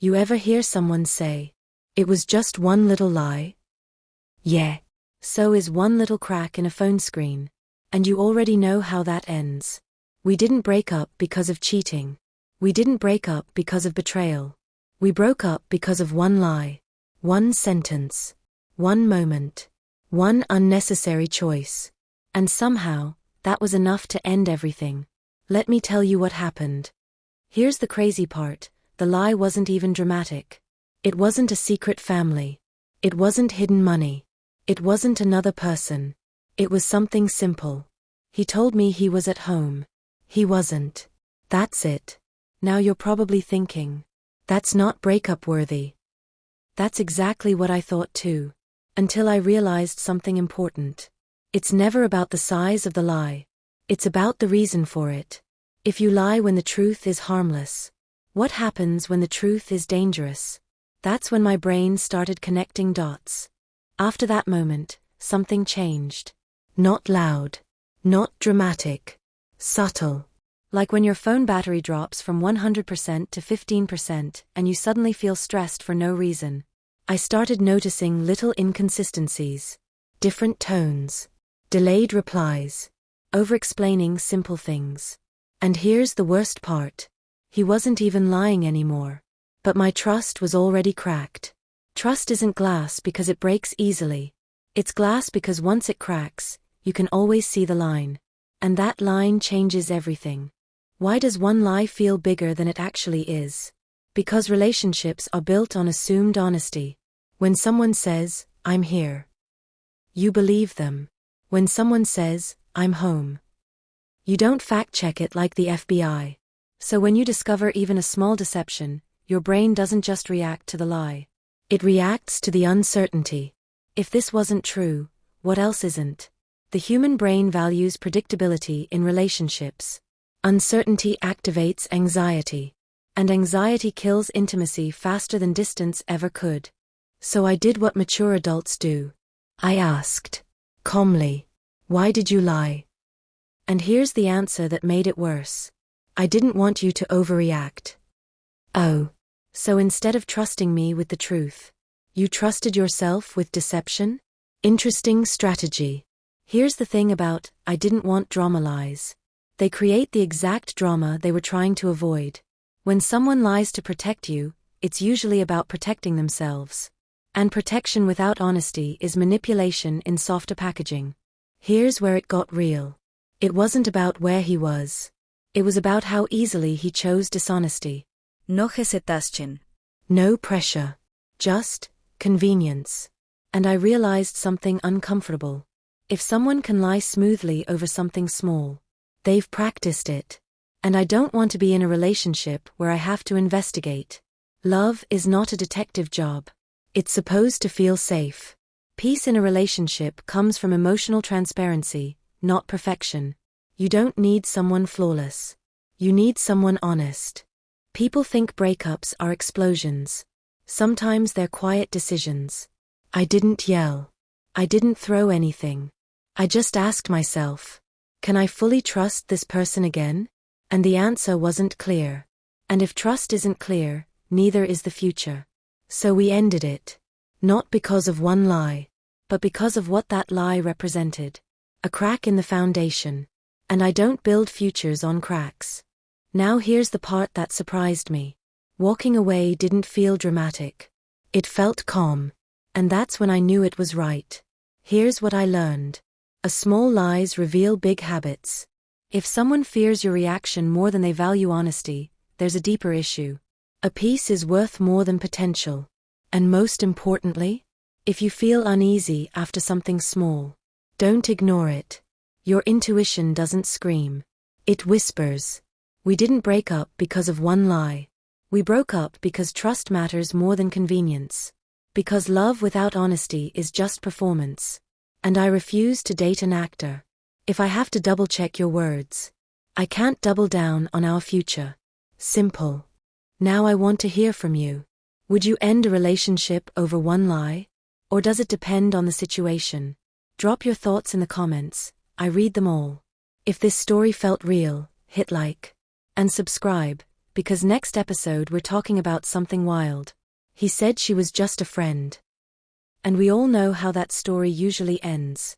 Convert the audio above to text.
You ever hear someone say, "It was just one little lie"? Yeah. So is one little crack in a phone screen. And you already know how that ends. We didn't break up because of cheating. We didn't break up because of betrayal. We broke up because of one lie. One sentence. One moment. One unnecessary choice. And somehow, that was enough to end everything. Let me tell you what happened. Here's the crazy part, the lie wasn't even dramatic. It wasn't a secret family. It wasn't hidden money. It wasn't another person. It was something simple. He told me he was at home. He wasn't. That's it. Now you're probably thinking, that's not breakup worthy. That's exactly what I thought too. Until I realized something important. It's never about the size of the lie. It's about the reason for it. If you lie when the truth is harmless, what happens when the truth is dangerous? That's when my brain started connecting dots. After that moment, something changed. Not loud. Not dramatic. Subtle. Like when your phone battery drops from 100% to 15% and you suddenly feel stressed for no reason. I started noticing little inconsistencies. Different tones. Delayed replies. Over-explaining simple things. And here's the worst part. He wasn't even lying anymore. But my trust was already cracked. Trust isn't glass because it breaks easily. It's glass because once it cracks, you can always see the line. And that line changes everything. Why does one lie feel bigger than it actually is? Because relationships are built on assumed honesty. When someone says, "I'm here," you believe them. When someone says, "I'm home," you don't fact-check it like the FBI. So when you discover even a small deception, your brain doesn't just react to the lie. It reacts to the uncertainty. If this wasn't true, what else isn't? The human brain values predictability in relationships. Uncertainty activates anxiety. And anxiety kills intimacy faster than distance ever could. So I did what mature adults do. I asked, calmly, "Why did you lie?" And here's the answer that made it worse. "I didn't want you to overreact." Oh. So instead of trusting me with the truth, you trusted yourself with deception? Interesting strategy. Here's the thing about "I didn't want drama" lies. They create the exact drama they were trying to avoid. When someone lies to protect you, it's usually about protecting themselves. And protection without honesty is manipulation in softer packaging. Here's where it got real. It wasn't about where he was. It was about how easily he chose dishonesty. No hesitación. No pressure. Just convenience. And I realized something uncomfortable. If someone can lie smoothly over something small, they've practiced it. And I don't want to be in a relationship where I have to investigate. Love is not a detective job. It's supposed to feel safe. Peace in a relationship comes from emotional transparency, not perfection. You don't need someone flawless. You need someone honest. People think breakups are explosions. Sometimes they're quiet decisions. I didn't yell. I didn't throw anything. I just asked myself, can I fully trust this person again? And the answer wasn't clear. And if trust isn't clear, neither is the future. So we ended it. Not because of one lie, but because of what that lie represented. A crack in the foundation. And I don't build futures on cracks. Now here's the part that surprised me. Walking away didn't feel dramatic. It felt calm. And that's when I knew it was right. Here's what I learned. A small lies reveal big habits. If someone fears your reaction more than they value honesty, there's a deeper issue. A peace is worth more than potential. And most importantly, if you feel uneasy after something small, don't ignore it. Your intuition doesn't scream. It whispers. We didn't break up because of one lie. We broke up because trust matters more than convenience. Because love without honesty is just performance. And I refuse to date an actor. If I have to double-check your words, I can't double down on our future. Simple. Now I want to hear from you. Would you end a relationship over one lie? Or does it depend on the situation? Drop your thoughts in the comments. I read them all. If this story felt real, hit like and subscribe, because next episode we're talking about something wild. He said she was just a friend. And we all know how that story usually ends.